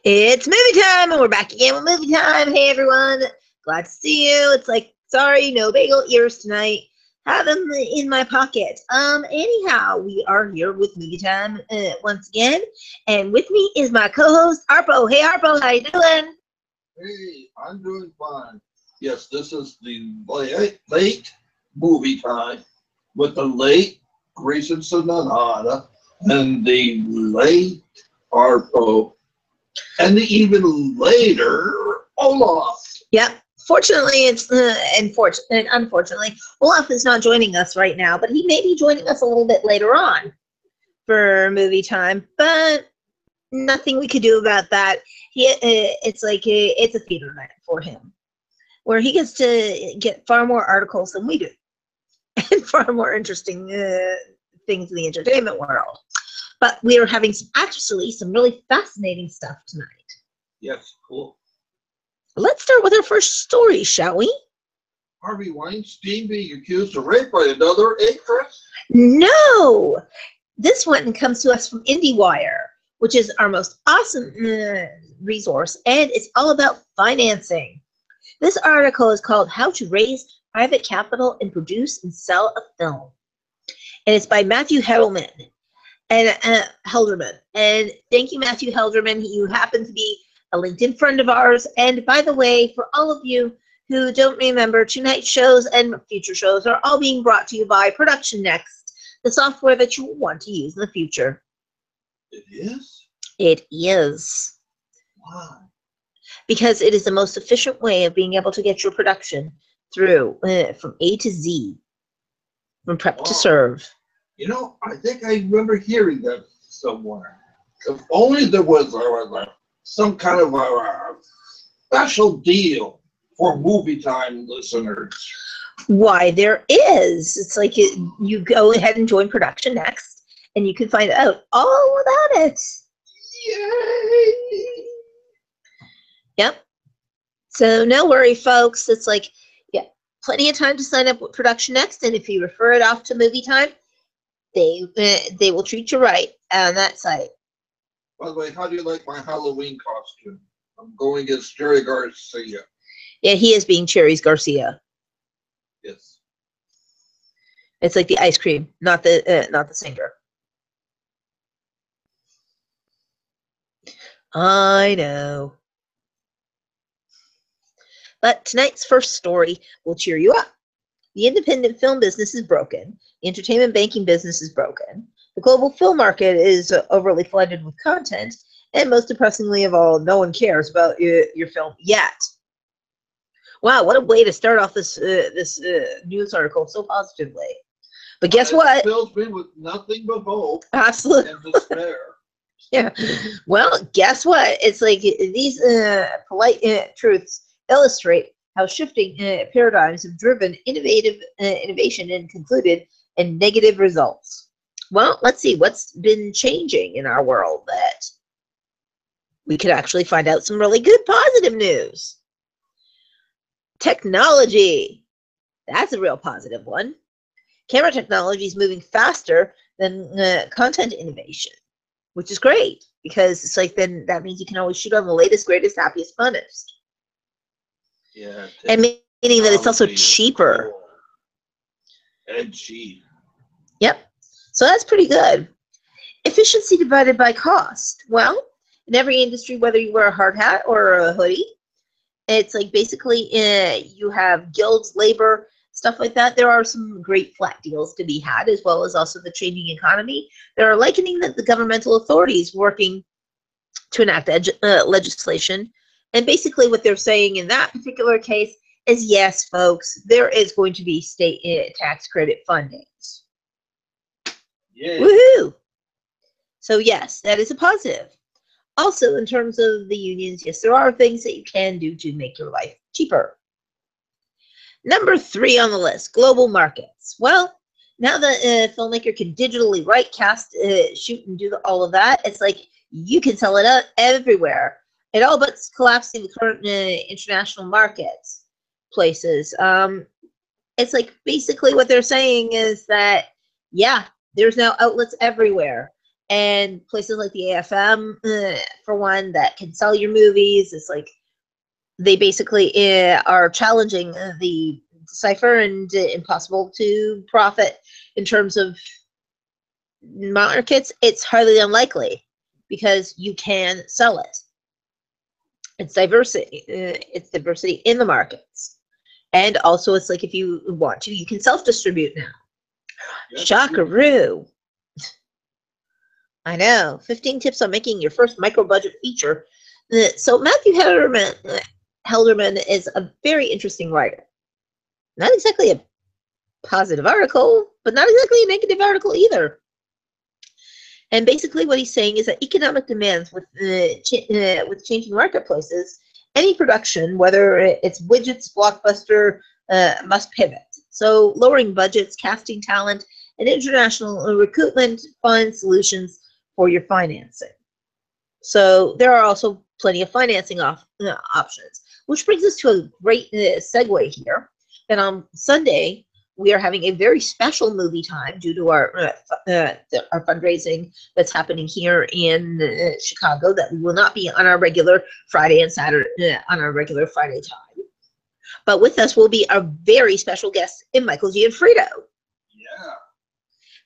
It's movie time, and we're back again with movie time. Hey, everyone. Glad to see you. It's like, sorry, no bagel ears tonight. Have them in my pocket. Anyhow, we are here with movie time once again, and with me is my co-host, Arpo. Hey, Arpo, how you doing? Hey, I'm doing fine. Yes, this is the late movie time with the late Grayson Sonata and the late Arpo and the even later Olaf. Yep. Fortunately, it's and unfortunately, Olaf is not joining us right now, but he may be joining us a little bit later on for movie time. But nothing we could do about that. It's a theater night for him, where he gets to get far more articles than we do, and far more interesting things in the entertainment world. But we are having some really fascinating stuff tonight. Yes, cool. Let's start with our first story, shall we? Harvey Weinstein being accused of rape by another actress? No! This one comes to us from IndieWire, which is our most awesome resource, and it's all about financing. This article is called How to Raise Private Capital and Produce and Sell a Film. And it's by Matthew Helderman. And thank you, Matthew Helderman. You happen to be a LinkedIn friend of ours. And by the way, for all of you who don't remember, tonight's shows and future shows are all being brought to you by Production Next, the software that you will want to use in the future. It is? It is. Why? Because it is the most efficient way of being able to get your production through from A to Z, from prep to serve. You know, I think I remember hearing that somewhere. If only there was some kind of a special deal for movie time listeners. Why, there is. It's like you go ahead and join Production Next, and you can find out all about it. Yay! Yep. So no worry, folks. It's like, yeah, plenty of time to sign up with Production Next, and if you refer it off to Movie Time, they will treat you right on that site. By the way, how do you like my Halloween costume? I'm going as Jerry Garcia. Yeah, he is being Cherries Garcia. Yes. It's like the ice cream, not the singer. I know. But tonight's first story will cheer you up. The independent film business is broken. The entertainment banking business is broken. The global film market is overly flooded with content. And most depressingly of all, no one cares about your film yet. Wow, what a way to start off this news article so positively. But guess what? It fills me with nothing but hope. Absolutely. And despair. Yeah. Well, guess what? It's like these polite truths illustrate how shifting paradigms have driven innovation and concluded in negative results. Well, let's see what's been changing in our world that we could actually find out some really good positive news. Technology. That's a real positive one. Camera technology is moving faster than content innovation, which is great because it's like then that means you can always shoot on the latest, greatest, happiest, funnest. Yeah. And meaning that it's also cheaper. And cheap. Yep. So that's pretty good. Efficiency divided by cost. Well, in every industry, whether you wear a hard hat or a hoodie, it's like basically you have guilds, labor, stuff like that. There are some great flat deals to be had, as well as also the changing economy. There are likening that the governmental authorities working to enact legislation. And basically what they're saying in that particular case is, yes, folks, there is going to be state tax credit fundings. Yeah. Woohoo! So yes, that is a positive. Also, in terms of the unions, yes, there are things that you can do to make your life cheaper. Number 3 on the list, global markets. Well, now that a filmmaker can digitally write, cast, shoot, and do all of that, it's like you can sell it everywhere. It all but collapsing the current international markets places. It's like basically what they're saying is that, yeah, there's now outlets everywhere. and places like the AFM, for one, that can sell your movies. It's like they basically are challenging the cipher, and impossible to profit in terms of markets. It's highly unlikely because you can sell it. It's diversity. It's diversity in the markets, and also it's like if you want to, you can self-distribute now. Yes, Shockaroo! I know. 15 tips on making your first micro-budget feature. So Matthew Helderman is a very interesting writer. Not exactly a positive article, but not exactly a negative article either. And basically what he's saying is that economic demands with changing marketplaces, any production, whether it's widgets, blockbuster, must pivot. So lowering budgets, casting talent, and international recruitment fund solutions for your financing. So there are also plenty of financing options, which brings us to a great segue here. And on Sunday, we are having a very special movie time due to our fundraising that's happening here in Chicago. That we will not be on our regular Friday and Saturday on our regular Friday time. But with us will be our very special guest in Michael Gianfrido. Yeah.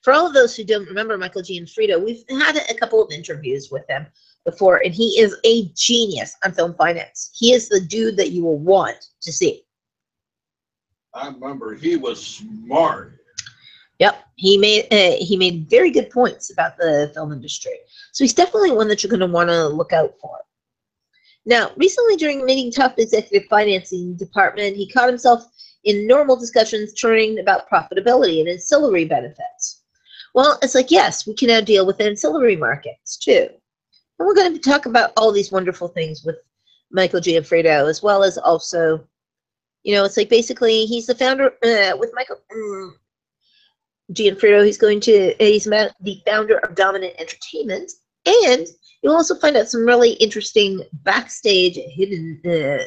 For all of those who don't remember Michael Gianfrido, we've had a couple of interviews with him before, and he is a genius on film finance. He is the dude that you will want to see. I remember he was smart. Yep, he made very good points about the film industry. So he's definitely one that you're going to want to look out for. Now, recently during a meeting top executive financing department, he caught himself in normal discussions turning about profitability and ancillary benefits. Well, it's like, yes, we can now deal with ancillary markets too. And we're going to talk about all these wonderful things with Michael Gianfrido, as well as also, you know, it's like basically he's the founder with Michael Gianfrido. He's the founder of Dominant Entertainment, and you'll also find out some really interesting backstage hidden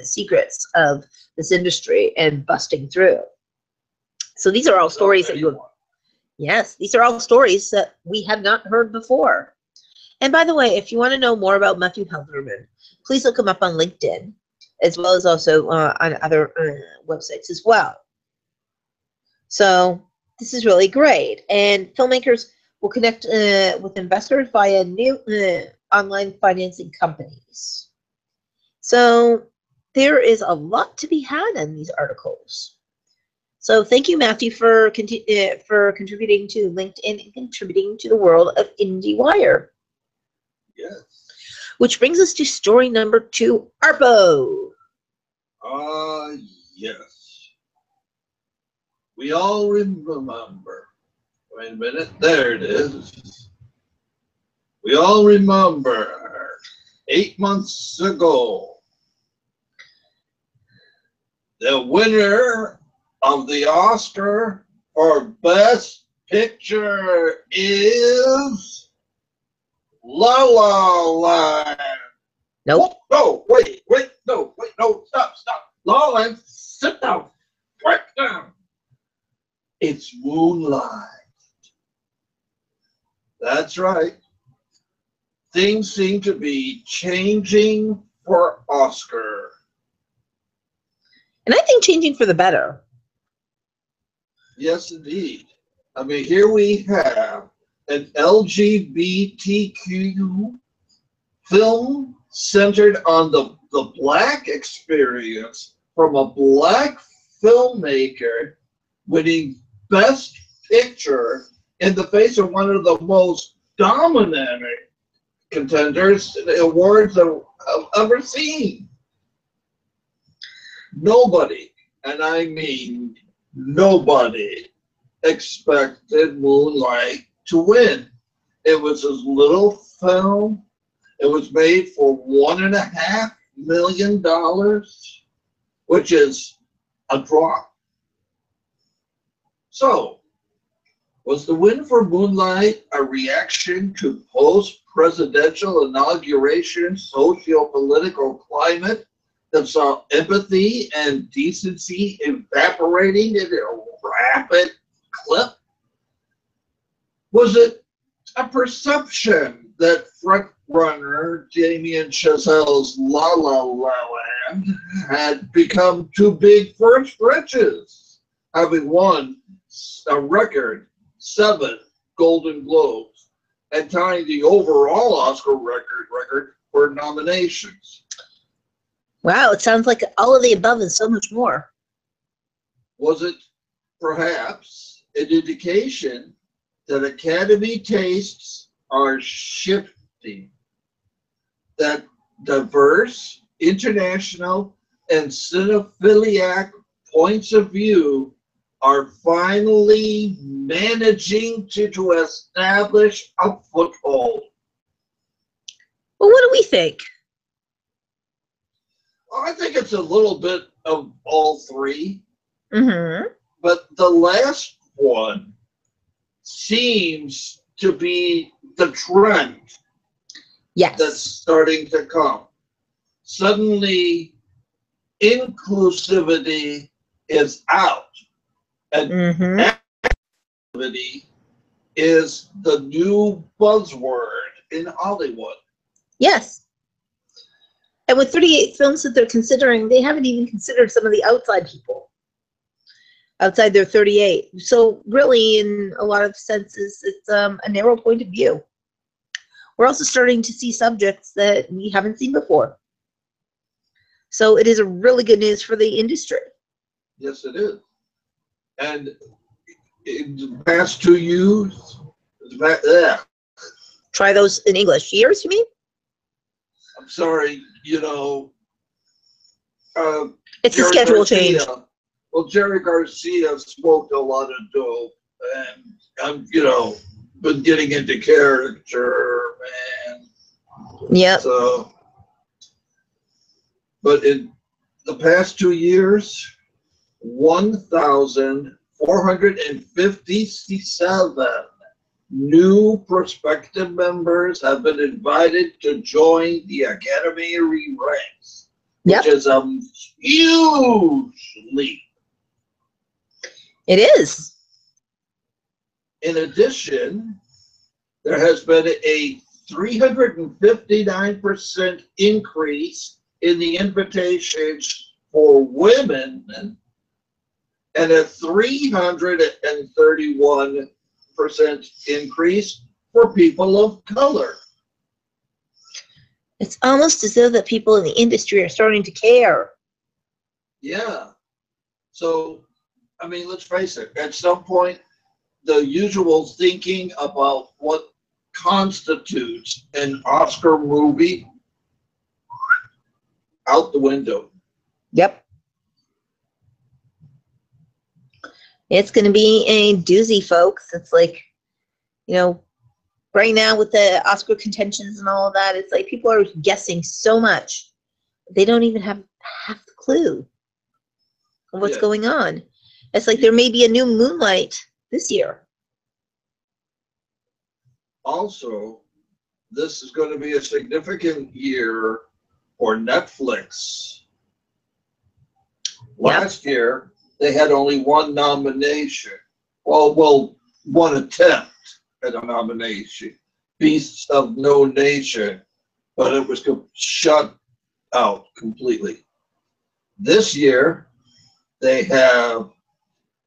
secrets of this industry and busting through. So these are all stories that these are all stories that we have not heard before. And by the way, if you want to know more about Matthew Helderman, please look him up on LinkedIn, as well as also on other websites as well. So this is really great. And filmmakers will connect with investors via new online financing companies. So there is a lot to be had in these articles. So thank you, Matthew, for contributing to LinkedIn and contributing to the world of IndieWire. Yes. Which brings us to story number 2, ARPO. Yes. We all remember. Wait a minute. There it is. We all remember 8 months ago, the winner of the Oscar for Best Picture is La La Land. Nope. No, wait, no, stop. La La Land, sit down, right down. It's Moonlight. That's right. Things seem to be changing for Oscar. And I think changing for the better. Yes, indeed. I mean, here we have an LGBTQ film centered on the Black experience from a Black filmmaker winning Best Picture in the face of one of the most dominant contenders in the awards I've ever seen. Nobody, and I mean nobody, expected Moonlight to win. It was his little film. It was made for $1.5 million, which is a drop. So, was the win for Moonlight a reaction to post-presidential inauguration socio-political climate that saw empathy and decency evaporating in a rapid clip? Was it a perception that frontrunner Damien Chazelle's La La Land had become too big for its britches, having won a record 7 Golden Globes and tying the overall Oscar record for nominations. Wow, it sounds like all of the above and so much more. Was it perhaps an indication that Academy tastes are shifting, that diverse, international, and cinephiliac points of view are finally managing to establish a foothold? Well, what do we think? I think it's a little bit of all three. Mm-hmm. But the last one seems to be the trend Yes. that's starting to come. Suddenly, inclusivity is out, and inclusivity is the new buzzword in Hollywood. Yes. And with 38 films that they're considering, they haven't even considered some of the outside people. Outside their 38. So really, in a lot of senses, it's a narrow point of view. We're also starting to see subjects that we haven't seen before. So it is a really good news for the industry. Yes, it is. And in the past 2 years, Try those in English. Years, you mean? I'm sorry, it's Jerry a schedule Garcia, change. Well, Jerry Garcia smoked a lot of dope, and I'm, been getting into character, man. Yeah. So, but in the past 2 years, 1,457 new prospective members have been invited to join the Academy ranks, which is a huge leap. It is. In addition, there has been a 359% increase in the invitations for women and a 331% increase for people of color. It's almost as though that people in the industry are starting to care. Yeah. So, I mean, let's face it, at some point, the usual thinking about what constitutes an Oscar movie out the window. Yep. It's going to be a doozy, folks. It's like, right now with the Oscar contentions and all of that, it's like people are guessing so much. They don't even have half the clue of what's going on. It's like there may be a new Moonlight this year. Also, this is going to be a significant year for Netflix. Last year, they had only one nomination. Well, one attempt at a nomination. Beasts of No Nation. But it was shut out completely. This year, they have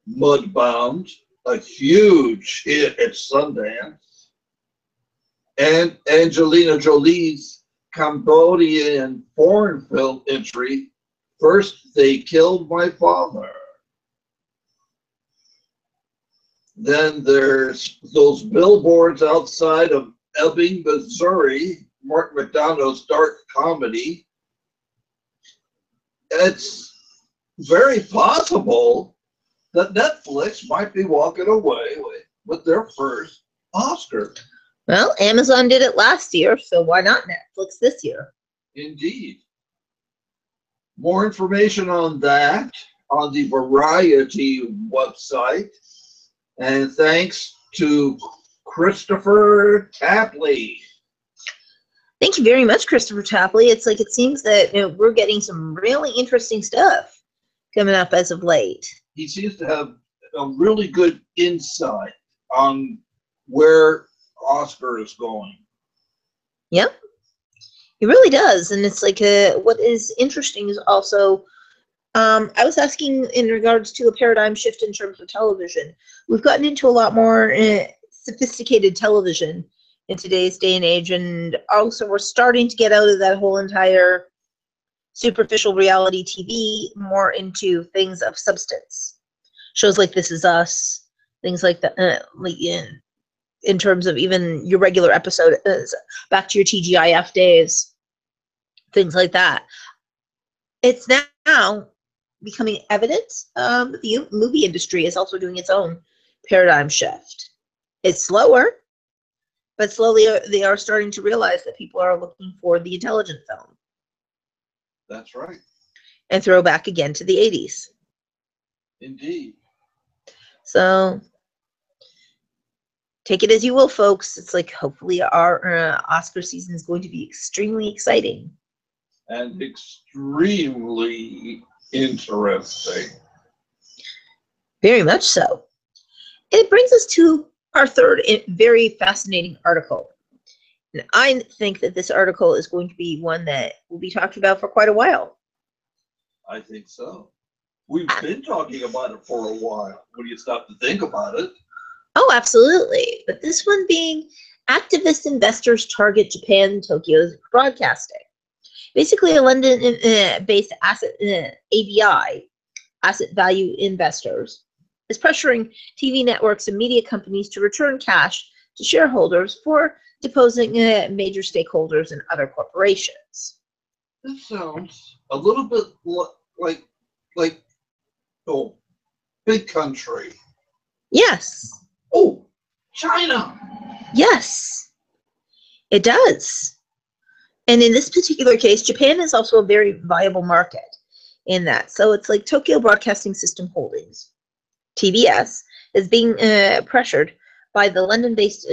Mudbound, a huge hit at Sundance, and Angelina Jolie's Cambodian foreign film entry, First They Killed My Father. Then there's those billboards outside of Ebbing, Missouri, Mark McDonough's dark comedy. It's very possible that Netflix might be walking away with their first Oscar. Well, Amazon did it last year, so why not Netflix this year? Indeed. More information on that on the Variety website. And thanks to Christopher Tapley. Thank you very much, Christopher Tapley. It's like it seems that we're getting some really interesting stuff coming up as of late. He seems to have a really good insight on where Oscar is going. Yep, it really does. And it's like what is interesting is also, I was asking in regards to a paradigm shift in terms of television. We've gotten into a lot more sophisticated television in today's day and age, and also we're starting to get out of that whole entire superficial reality TV more into things of substance. Shows like This Is Us, things like that, in terms of even your regular episode, back to your TGIF days, things like that. It's now becoming evident that the movie industry is also doing its own paradigm shift. It's slower, but slowly they are starting to realize that people are looking for the intelligent film. That's right. And throw back again to the 80s. Indeed. So take it as you will, folks. It's like hopefully our Oscar season is going to be extremely exciting. And extremely interesting. Very much so. It brings us to our third very fascinating article. And I think that this article is going to be one that will be talked about for quite a while. I think so. We've been talking about it for a while when you stop to think about it. Oh, absolutely. But this one being activist investors target Japan Tokyo's broadcasting. Basically, a London-based AVI, asset value investors, is pressuring TV networks and media companies to return cash to shareholders for deposing major stakeholders and other corporations. This sounds a little bit like big country. Yes. Oh, China. Yes, it does. And in this particular case, Japan is also a very viable market in that. So it's like Tokyo Broadcasting System Holdings, TBS, is being pressured by the London-based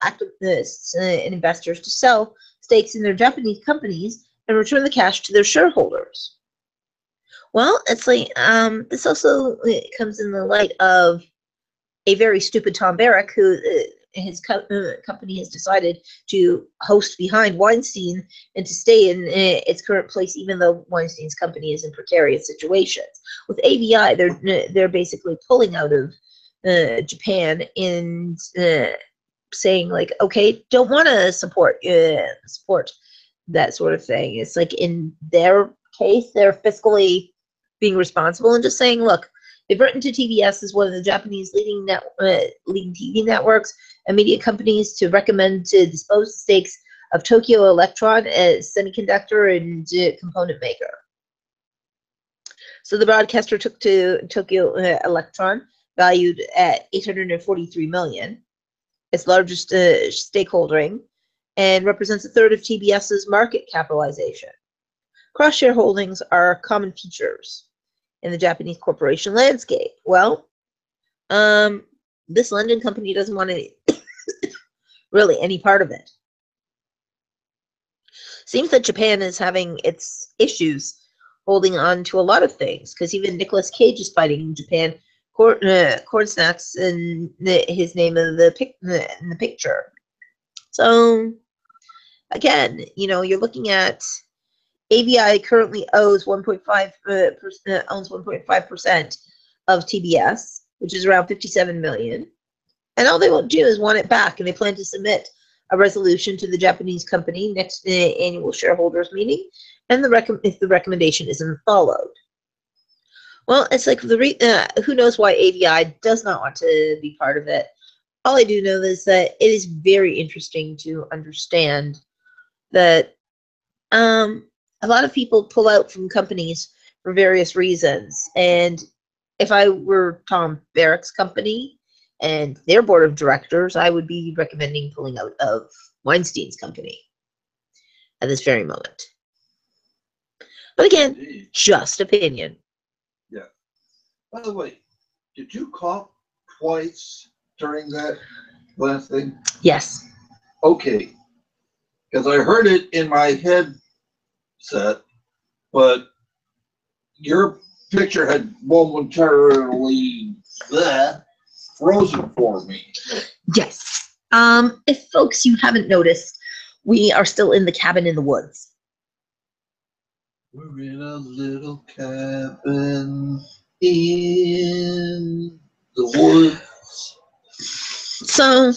activists and investors to sell stakes in their Japanese companies and return the cash to their shareholders. Well, it's like this also comes in the light of a very stupid Tom Barrack, who his company has decided to host behind Weinstein and to stay in its current place, even though Weinstein's company is in precarious situations. With AVI, they're basically pulling out of Japan and saying like, okay, don't want to support that sort of thing. It's like in their case, they're fiscally being responsible and just saying, look, they've written to TBS as one of the Japanese leading TV networks and media companies to recommend to dispose of stakes of Tokyo Electron as semiconductor and component maker. So the broadcaster took to Tokyo Electron, valued at $843 million, its largest stakeholding, and represents a third of TBS's market capitalization. Cross-shareholdings are common features in the Japanese corporation landscape. Well, this London company doesn't want really any part of it. Seems that Japan is having its issues holding on to a lot of things, because even Nicolas Cage is fighting in Japan. Corn snacks in his name in the picture. So again, you're looking at AVI currently owns 1.5% of TBS, which is around 57 million. And all they want to do is want it back, and they plan to submit a resolution to the Japanese company next annual shareholders meeting, and if the recommendation isn't followed. Well, it's like who knows why AVI does not want to be part of it. All I do know is that it is very interesting to understand that a lot of people pull out from companies for various reasons. And if I were Tom Barrack's company and their board of directors, I would be recommending pulling out of Weinstein's company at this very moment. But again, Indeed. Just opinion. Yeah. By the way, did you cough twice during that last thing? Yes. Okay. Because I heard it in my headset, but your picture had momentarily frozen for me. Yes. If folks you haven't noticed, we are still in the cabin in the woods. We're in a little cabin in the woods. So,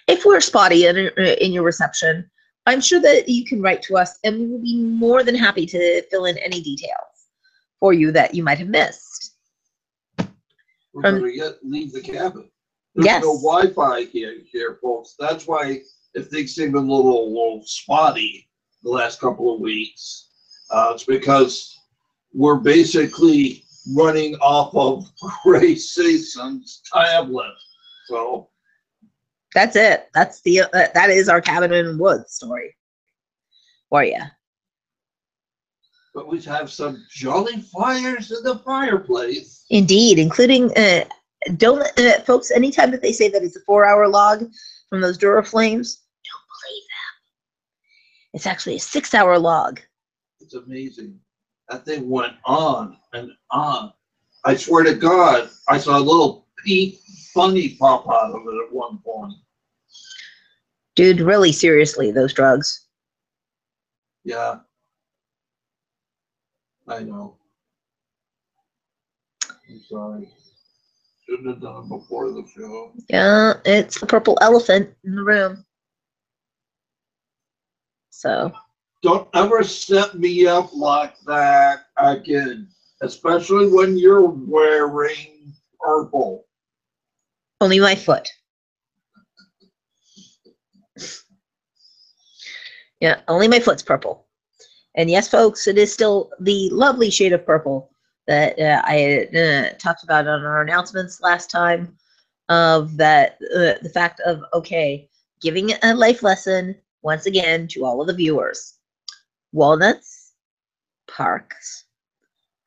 if we're spotty in your reception, I'm sure that you can write to us, and we will be more than happy to fill in any details for you that you might have missed. We're going to leave the cabin. There's Yes. no Wi-Fi here, folks. That's why if things seem a little spotty the last couple of weeks, it's because we're basically running off of Grace Season's tablet. So that's it. That's the that is our cabin in the woods story for you. But we have some jolly fires in the fireplace. Indeed, including don't folks. Anytime that they say that it's a 4-hour log from those Dura flames, don't believe them. It's actually a 6-hour log. It's amazing. That thing went on and on. I swear to God, I saw a little pink bunny pop out of it at one point. Dude, really seriously, those drugs. Yeah. I know. I'm sorry. Shouldn't have done it before the show. Yeah, it's the purple elephant in the room. So. Don't ever set me up like that again, especially when you're wearing purple. Only my foot. Yeah, only my foot's purple. And yes, folks, it is still the lovely shade of purple that I talked about on our announcements last time, of that the fact of, okay, giving a life lesson once again to all of the viewers. Walnuts, parks,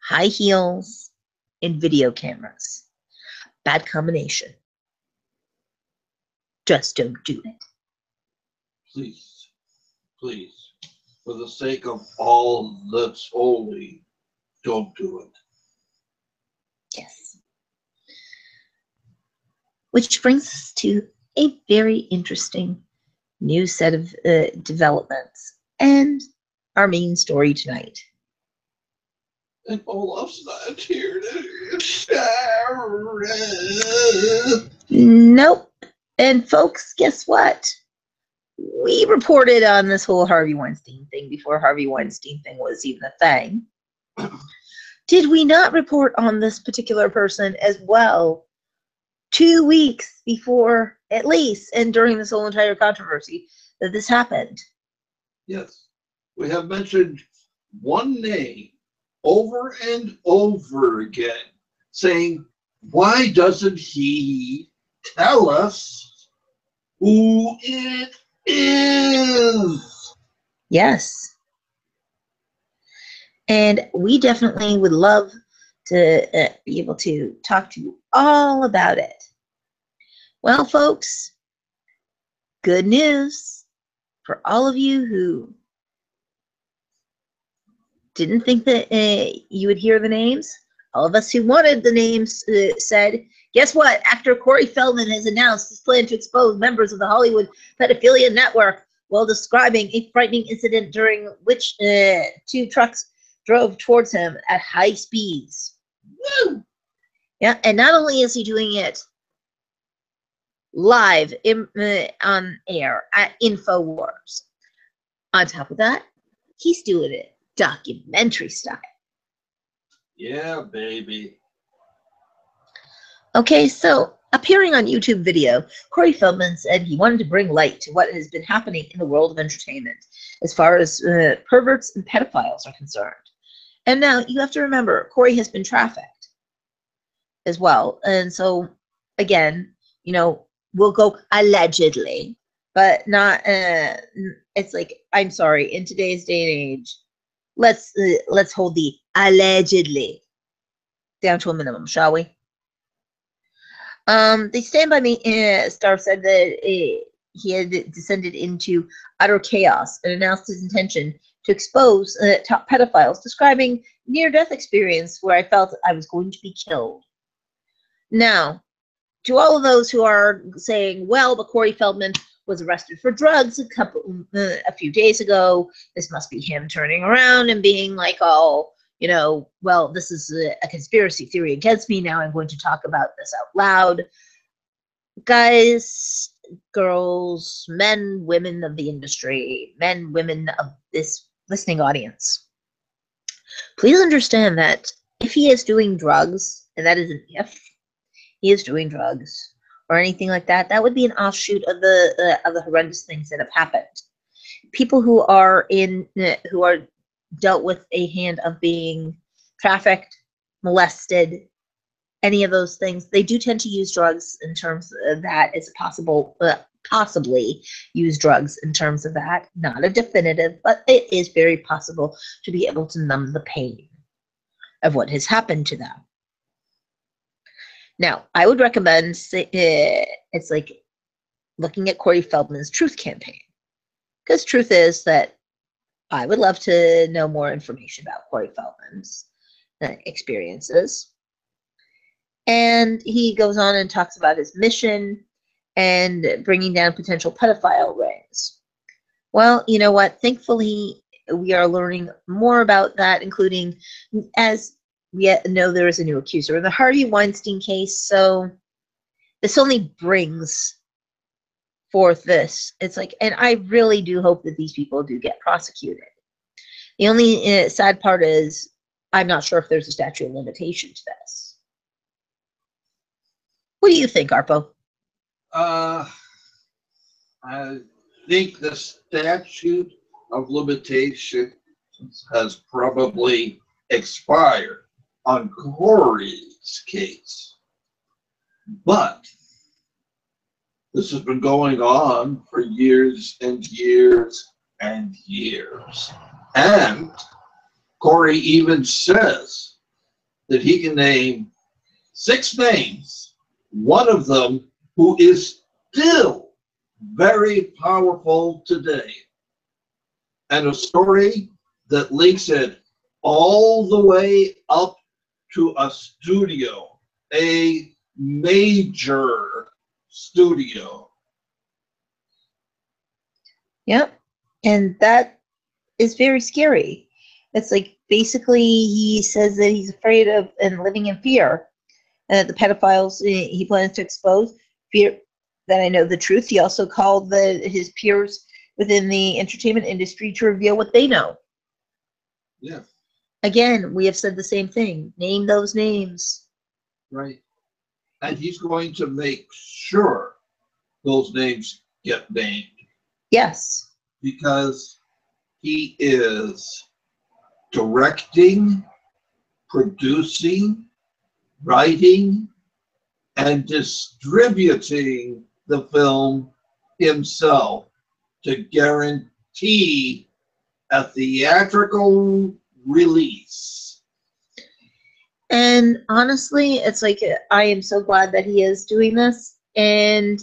high heels, and video cameras. Bad combination. Just don't do it. Please, please, for the sake of all that's holy, don't do it. Yes. Which brings us to a very interesting new set of developments and our main story tonight. And Olaf's not here to share it. Nope. And folks, guess what? We reported on this whole Harvey Weinstein thing before Harvey Weinstein thing was even a thing. Did we not report on this particular person as well 2 weeks before, at least, and during this whole entire controversy, that this happened? Yes. We have mentioned one name over and over again, saying, why doesn't he tell us who it is? Yes. And we definitely would love to be able to talk to you all about it. Well, folks, good news for all of you who didn't think that you would hear the names. All of us who wanted the names said, guess what? Actor Corey Feldman has announced his plan to expose members of the Hollywood pedophilia network while describing a frightening incident during which 2 trucks drove towards him at high speeds. Woo! Yeah, and not only is he doing it live on air at InfoWars, on top of that, he's doing it documentary style. Yeah, baby. Okay, so appearing on YouTube video, Corey Feldman said he wanted to bring light to what has been happening in the world of entertainment as far as perverts and pedophiles are concerned. And now you have to remember, Corey has been trafficked as well. And so, again, you know, we'll go allegedly, but not, it's like, I'm sorry, in today's day and age, let's hold the allegedly down to a minimum, shall we? The Stand By Me star said that he had descended into utter chaos and announced his intention to expose top pedophiles, describing near-death experience where I felt I was going to be killed. Now, to all of those who are saying, well, but Corey Feldman was arrested for drugs a few days ago. This must be him turning around and being like, oh, you know, well, this is a conspiracy theory against me. Now I'm going to talk about this out loud. Guys, girls, men, women of the industry, men, women of this listening audience, please understand that if he is doing drugs, and that is an if, he is doing drugs or anything like that, that would be an offshoot of the horrendous things that have happened. People who are dealt with a hand of being trafficked, molested, any of those things, they do tend to use drugs in terms of that as possible, possibly use drugs in terms of that. Not a definitive, but it is very possible to be able to numb the pain of what has happened to them. Now, I would recommend, it's like looking at Corey Feldman's Truth Campaign. Because truth is that I would love to know more information about Corey Feldman's experiences. And he goes on and talks about his mission and bringing down potential pedophile rings. Well, you know what? Thankfully, we are learning more about that, including, as we know, there is a new accuser in the Harvey Weinstein case. So this only brings forth this. It's like, and I really do hope that these people do get prosecuted. The only sad part is I'm not sure if there's a statute of limitation to this. What do you think, Arpo? I think the statute of limitation has probably expired on Corey's case. But this has been going on for years and years and years. And Corey even says that he can name 6 names, one of them who is still very powerful today. And a story that links it all the way up to a studio, a major studio. Yep. And that is very scary. It's like basically he says that he's afraid of and living in fear. The pedophiles he plans to expose, fear that I know the truth. He also called his peers within the entertainment industry to reveal what they know. Yeah. Again, we have said the same thing. Name those names. Right. And he's going to make sure those names get named. Yes. Because he is directing, producing, writing, and distributing the film himself to guarantee a theatrical release. And honestly, it's like I am so glad that he is doing this. And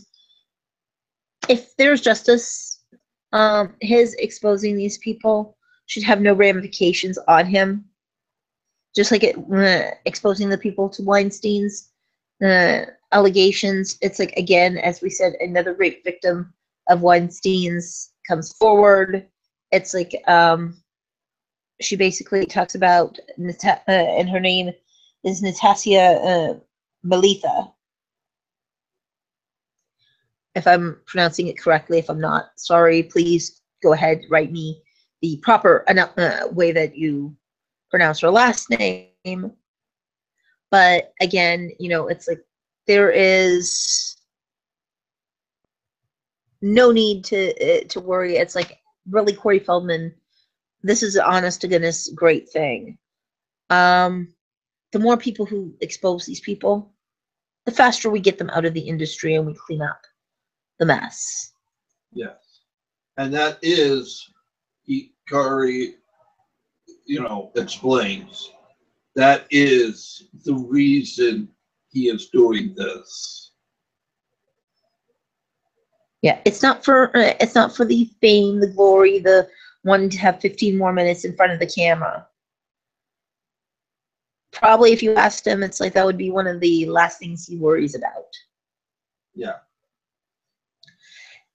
if there's justice, his exposing these people should have no ramifications on him. Just like exposing the people to Weinstein's allegations. It's like, again, as we said, another rape victim of Weinstein's comes forward. It's like she basically talks about, and her name is Natasha Malitha. If I'm pronouncing it correctly, if I'm not, sorry, please go ahead, write me the proper way that you pronounce her last name. But again, you know, it's like there is no need to worry. It's like, really, Corey Feldman, this is an honest to goodness great thing. The more people who expose these people, the faster we get them out of the industry and we clean up the mess. Yes. And that is, Corey, explains, that is the reason he is doing this. Yeah, it's not for the fame, the glory, the wanting to have 15 more minutes in front of the camera. Probably if you asked him, it's like that would be one of the last things he worries about. Yeah.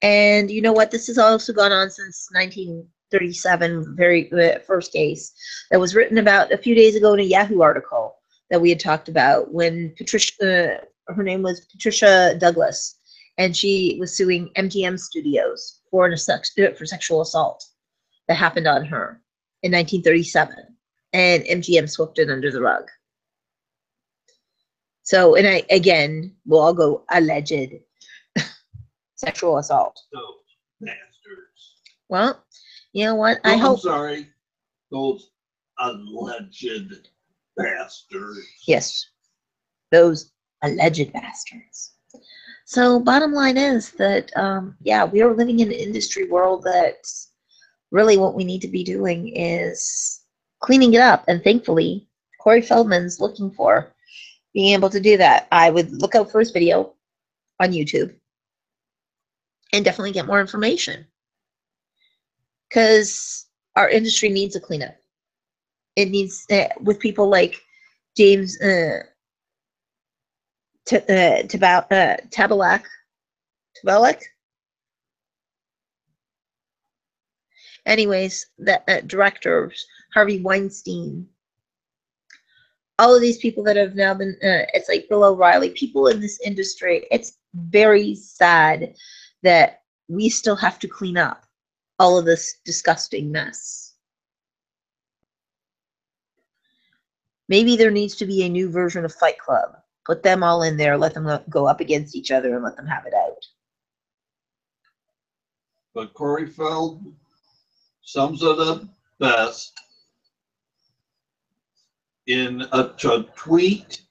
And you know what? This has also gone on since 1937, very first case that was written about a few days ago in a Yahoo article that we had talked about when Patricia, her name was Patricia Douglas, and she was suing MGM Studios for sexual assault that happened on her in 1937, and MGM swept it under the rug. So, and again, we'll all go alleged sexual assault. Those bastards. Well, you know what? No, I hope. I'm sorry. Those alleged bastards. Yes, those alleged bastards. So, bottom line is that, yeah, we are living in an industry world that really what we need to be doing is cleaning it up. And thankfully, Corey Feldman's looking for being able to do that. I would look out for his video on YouTube and definitely get more information, because our industry needs a cleanup. It needs, with people like James Tabalak. Anyways, the directors, Harvey Weinstein, all of these people that have now been, it's like Bill O'Reilly, people in this industry. It's very sad that we still have to clean up all of this disgusting mess. Maybe there needs to be a new version of Fight Club. Put them all in there, let them go up against each other and let them have it out. But Corey Feldman sums it up best in a tweet.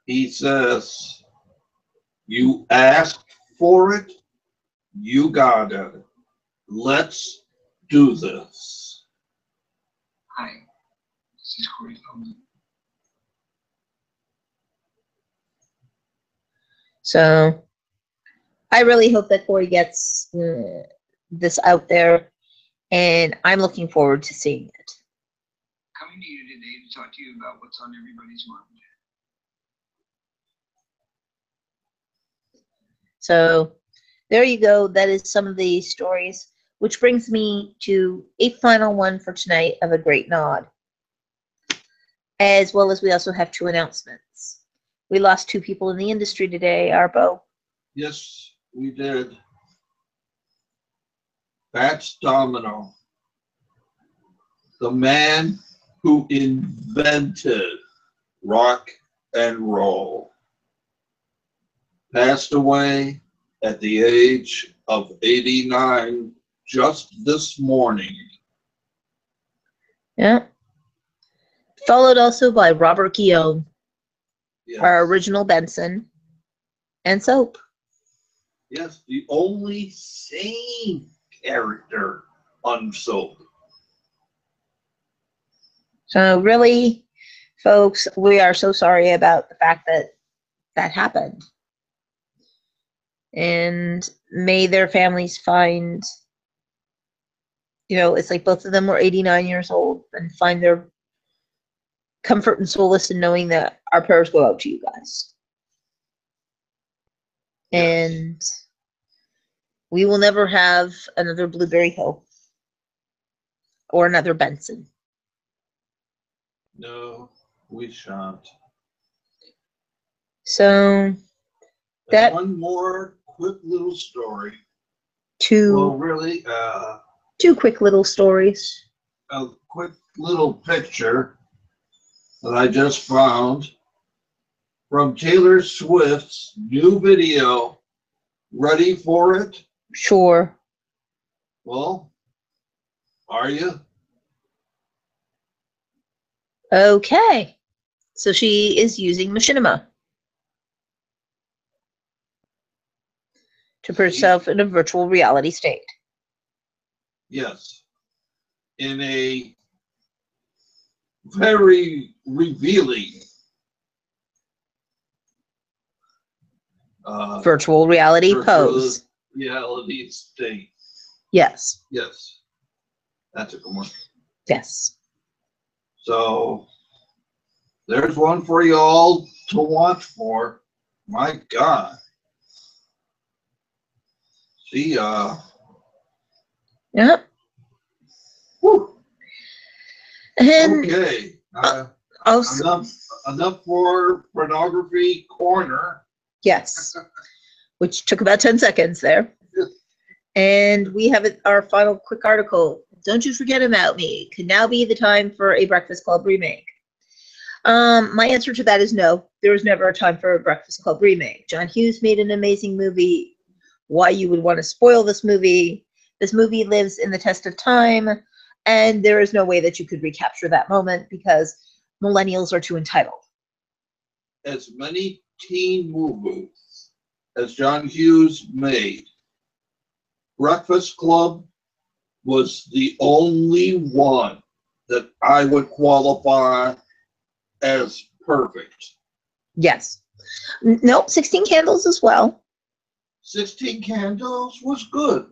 He says, "You asked for it, you got it. Let's do this." Hi, this is Corey Feldman. So I really hope that Corey gets this out there, and I'm looking forward to seeing it. Coming to you today to talk to you about what's on everybody's mind. So there you go. That is some of the stories, which brings me to a final one for tonight of a great nod. As well as we also have two announcements. We lost two people in the industry today, Arbo. Yes, we did. Fats Domino, the man who invented rock and roll, passed away at the age of 89 just this morning. Yeah. Followed also by Robert Guillaume, Yes. our original Benson, and Soap. Yes, the only sane character on Soap. So really, folks, we are so sorry about the fact that that happened. And may their families find, you know, it's like both of them were 89 years old, and find their comfort and solace in knowing that our prayers go out to you guys. Yes. And we will never have another Blueberry Hill or another Benson. No, we shan't. So that one more quick little story. two Well, really, two quick little stories. a quick little picture that I just found from Taylor Swift's new video. Ready for it? Sure. Well, are you? Okay. So she is using machinima to put herself in a virtual reality state. Yes. In a very revealing Virtual reality pose. Reality state. Yes. Yes. That's a good one. Yes. So there's one for you all to watch for. My God. See ya. Yeah. Whew. And Okay. also, Enough for pornography corner. yes, which took about 10 seconds there. And we have our final quick article. Don't you forget about me. Could now be the time for a Breakfast Club remake? My answer to that is no. There was never a time for a Breakfast Club remake. John Hughes made an amazing movie. Why you would want to spoil this movie? This movie lives in the test of time, and there is no way that you could recapture that moment because millennials are too entitled. As many teen movies as John Hughes made, Breakfast Club was the only one that I would qualify as perfect. Yes. No, 16 Candles as well. 16 Candles was good,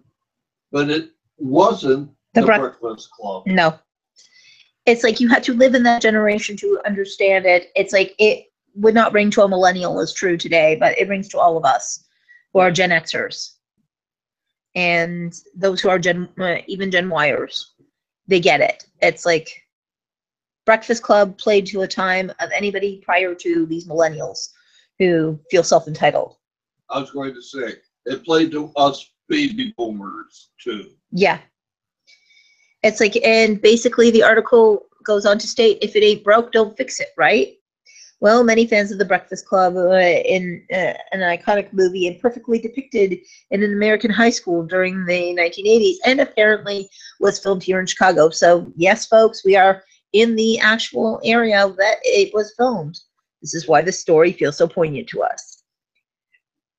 but it wasn't the Breakfast Club. No. It's like you had to live in that generation to understand it. It's like it would not ring to a millennial as true today, but it rings to all of us who are Gen Xers and those who are even Gen Yers. They get it. It's like Breakfast Club played to a time of anybody prior to these millennials who feel self-entitled. I was going to say, it played to us baby boomers too. Yeah. It's like, and basically the article goes on to state, if it ain't broke, don't fix it, right? Well, many fans of The Breakfast Club in an iconic movie and perfectly depicted in an American high school during the 1980s, and apparently was filmed here in Chicago. So yes, folks, we are in the actual area that it was filmed. This is why the story feels so poignant to us.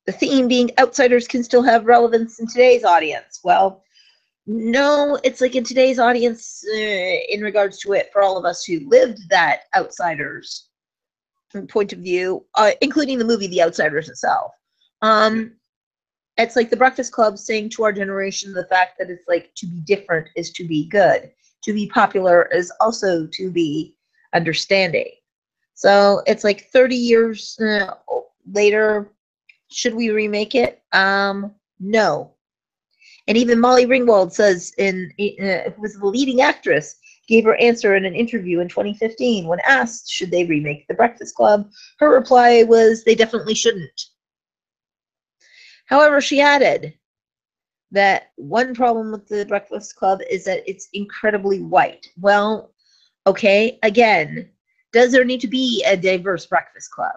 The theme being outsiders can still have relevance in today's audience. Well, no, it's like in today's audience, in regards to it, for all of us who lived that outsiders point of view, including the movie The Outsiders itself. It's like The Breakfast Club saying to our generation the fact that it's like to be different is to be good. To be popular is also to be understanding. So it's like 30 years later, should we remake it? No. And even Molly Ringwald says, who was the leading actress, gave her answer in an interview in 2015 when asked, should they remake The Breakfast Club? Her reply was, they definitely shouldn't. However, she added that one problem with The Breakfast Club is that it's incredibly white. Well, okay, again, does there need to be a diverse Breakfast Club?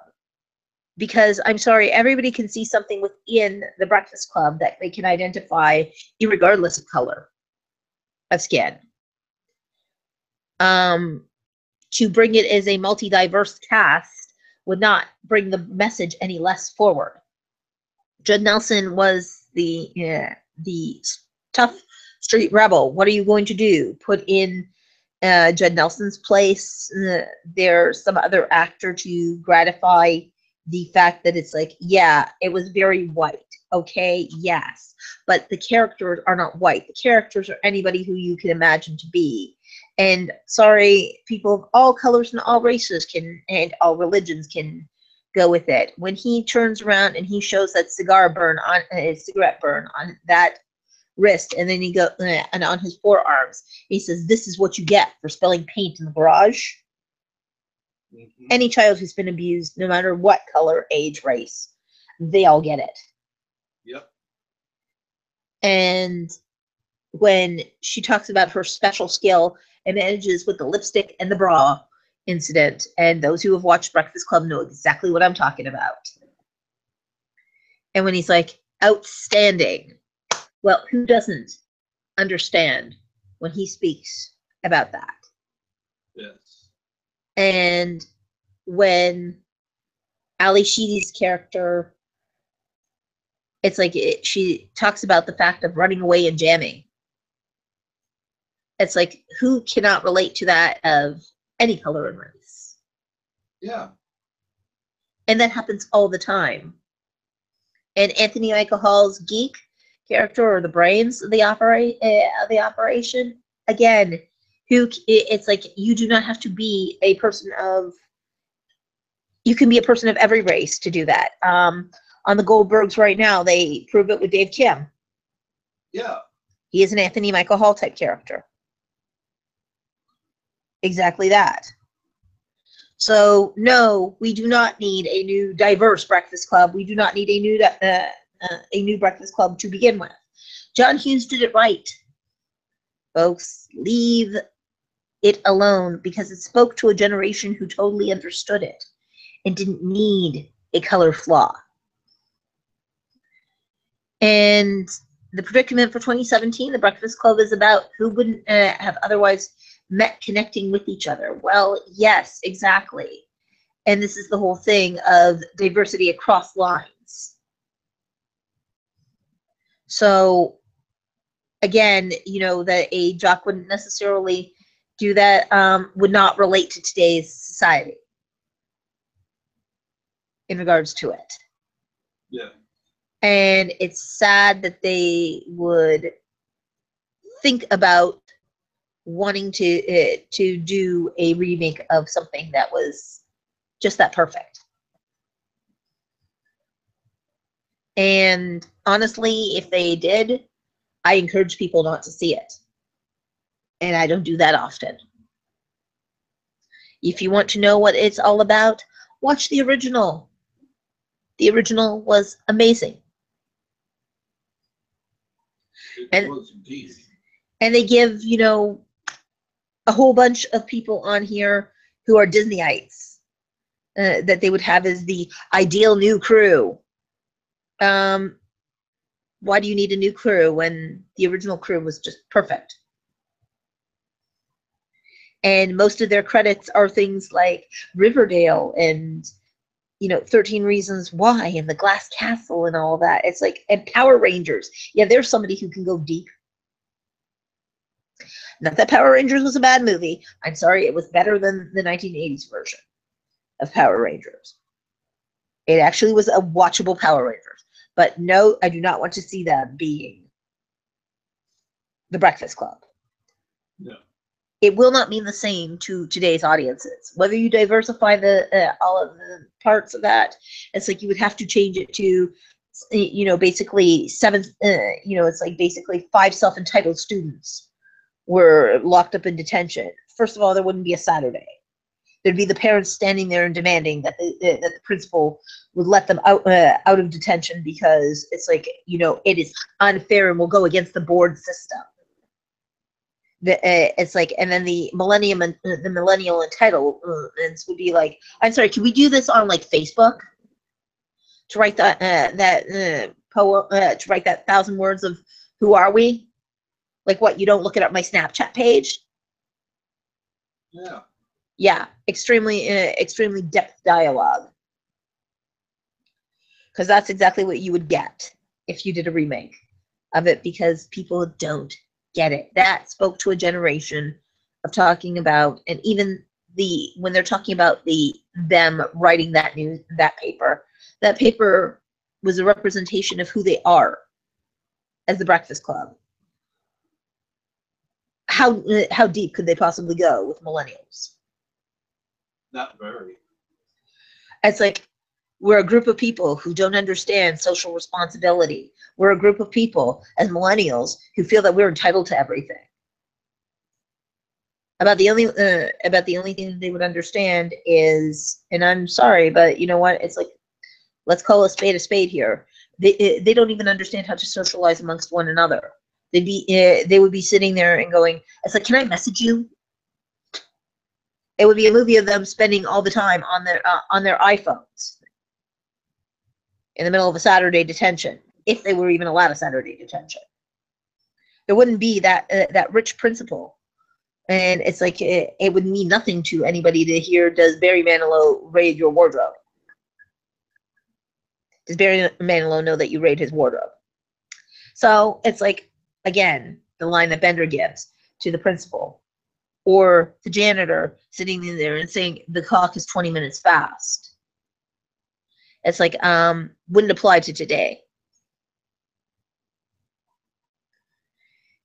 Because I'm sorry, everybody can see something within the Breakfast Club that they can identify regardless of color of skin. To bring it as a multi-diverse cast would not bring the message any less forward. Judd Nelson was the tough street rebel. What are you going to do? Put in Judd Nelson's place? There's some other actor to gratify the fact that it's like, yeah, it was very white. Okay, yes. But the characters are not white. The characters are anybody who you can imagine to be. And sorry, people of all colors and all races and all religions can go with it. When he turns around and he shows that cigarette burn on that wrist, and then he goes and on his forearms, he says, "This is what you get for spilling paint in the garage." Mm-hmm. Any child who's been abused, no matter what color, age, race, they all get it. Yep. And when she talks about her special skill and manages with the lipstick and the bra incident, and those who have watched Breakfast Club know exactly what I'm talking about. And when he's like, outstanding. Well, who doesn't understand when he speaks about that? Yes. And when Ali Sheedy's character, it's like she talks about the fact of running away and jamming. It's like, who cannot relate to that of any color and race? Yeah. And that happens all the time. And Anthony Michael Hall's geek character, or the brains of the operation, again, it's like you do not have to be a person of, you can be a person of every race to do that. On the Goldbergs right now, they prove it with Dave Kim. Yeah. He is an Anthony Michael Hall type character. Exactly that. So, no, we do not need a new diverse Breakfast Club. We do not need a new Breakfast Club to begin with. John Hughes did it right. Folks, leave it alone because it spoke to a generation who totally understood it and didn't need a color flaw. And the predicament for 2017, The Breakfast Club, is about who wouldn't have otherwise met connecting with each other. Well, yes, exactly. And this is the whole thing of diversity across lines. So, again, you know, that a jock wouldn't necessarily do that, would not relate to today's society in regards to it. Yeah. And it's sad that they would think about wanting to do a remake of something that was just that perfect. And honestly, if they did, I encourage people not to see it. And I don't do that often. If you want to know what it's all about, watch the original. The original was amazing. It was indeed. And they give, you know, a whole bunch of people on here who are Disneyites that they would have as the ideal new crew. Why do you need a new crew when the original crew was just perfect? And most of their credits are things like Riverdale and, you know, 13 Reasons Why and The Glass Castle and all that. It's like, and Power Rangers. Yeah, there's somebody who can go deep. Not that Power Rangers was a bad movie. I'm sorry, it was better than the 1980s version of Power Rangers. It actually was a watchable Power Rangers. But no, I do not want to see them being The Breakfast Club. No. It will not mean the same to today's audiences. Whether you diversify the all of the parts of that, it's like you would have to change it to, you know, basically seven. You know, it's like basically 5 self-entitled students were locked up in detention. First of all, there wouldn't be a Saturday. There'd be the parents standing there and demanding that the principal would let them out of detention because it's like, you know, it is unfair and will go against the board system. It's like, and then the millennial entitlements would be like, I'm sorry, can we do this on like Facebook? To write that poem, to write that 1,000 words of who are we? Like what? You don't look it up my Snapchat page? Yeah. Yeah, extremely depth dialogue. Because that's exactly what you would get if you did a remake of it, because people don't get it. That spoke to a generation of talking about, and even when they're talking about them writing that paper was a representation of who they are as the Breakfast Club. How deep could they possibly go with millennials? Not very. It's like, we're a group of people who don't understand social responsibility. We're a group of people as millennials who feel that we're entitled to everything. About the only thing that they would understand is, and I'm sorry, but you know what? It's like, let's call a spade here. They don't even understand how to socialize amongst one another. They would be sitting there and going, it's like, can I message you? It would be a movie of them spending all the time on their iPhones in the middle of a Saturday detention, if they were even allowed a Saturday detention. There wouldn't be that rich principal, and it's like it would mean nothing to anybody to hear, does Barry Manilow raid your wardrobe? Does Barry Manilow know that you raid his wardrobe? So it's like, again, the line that Bender gives to the principal or the janitor sitting in there and saying the clock is 20 minutes fast. It's like, wouldn't apply to today.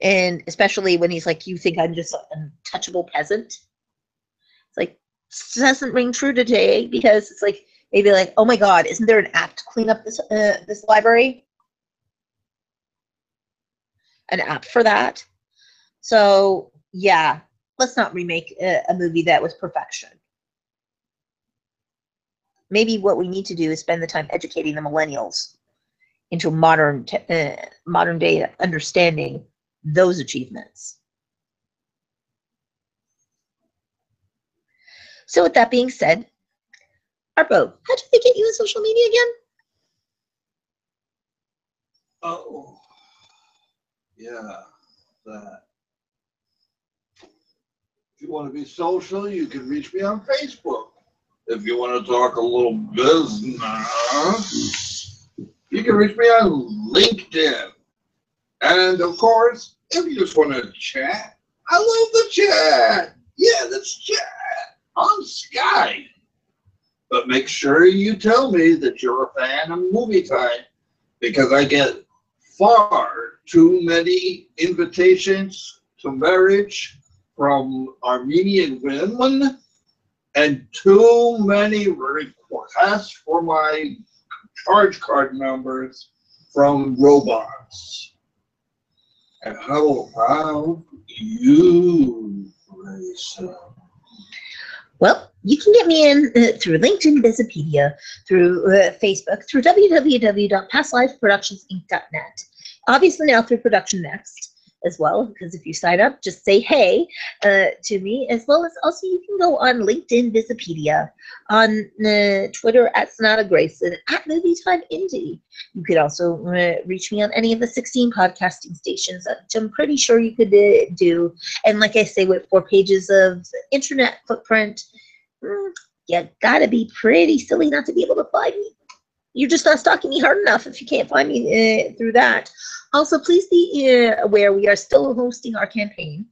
And especially when he's like, you think I'm just an untouchable peasant? It's like, this doesn't ring true today, because it's like, maybe like, oh my God, isn't there an app to clean up this library? an app for that. So yeah, let's not remake a movie that was perfection. Maybe what we need to do is spend the time educating the millennials into modern day understanding those achievements. So with that being said, Arpo, how do they get you on social media again? Oh, yeah, that. If you want to be social, you can reach me on Facebook. If you want to talk a little business, you can reach me on LinkedIn. And of course, if you just want to chat, I love the chat. Yeah, let's chat on Skype. But make sure you tell me that you're a fan of Movietime, because I get far too many invitations to marriage from Armenian women and too many requests for my charge card numbers from robots. And how about you, Grayson? Well, you can get me in through LinkedIn, Wikipedia, through Facebook, through www.pastlifeproductionsinc.net. Obviously now through Production Next as well, because if you sign up, just say hey to me, as well as also you can go on LinkedIn, Wikipedia, on Twitter at Sonata Grayson, at Movietime Indie. You could also reach me on any of the 16 podcasting stations, which I'm pretty sure you could do. And like I say, with 4 pages of internet footprint, you gotta be pretty silly not to be able to find me. You're just not stalking me hard enough if you can't find me through that. Also, please be aware we are still hosting our campaign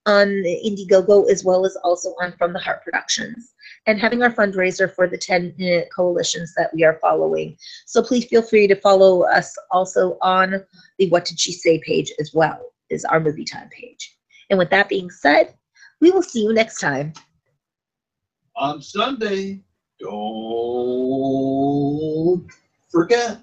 on Indiegogo, as well as also on From the Heart Productions, and having our fundraiser for the 10 coalitions that we are following. So please feel free to follow us also on the What Did She Say page, as well as our Movietime page. And with that being said, we will see you next time. On Sunday, don't forget.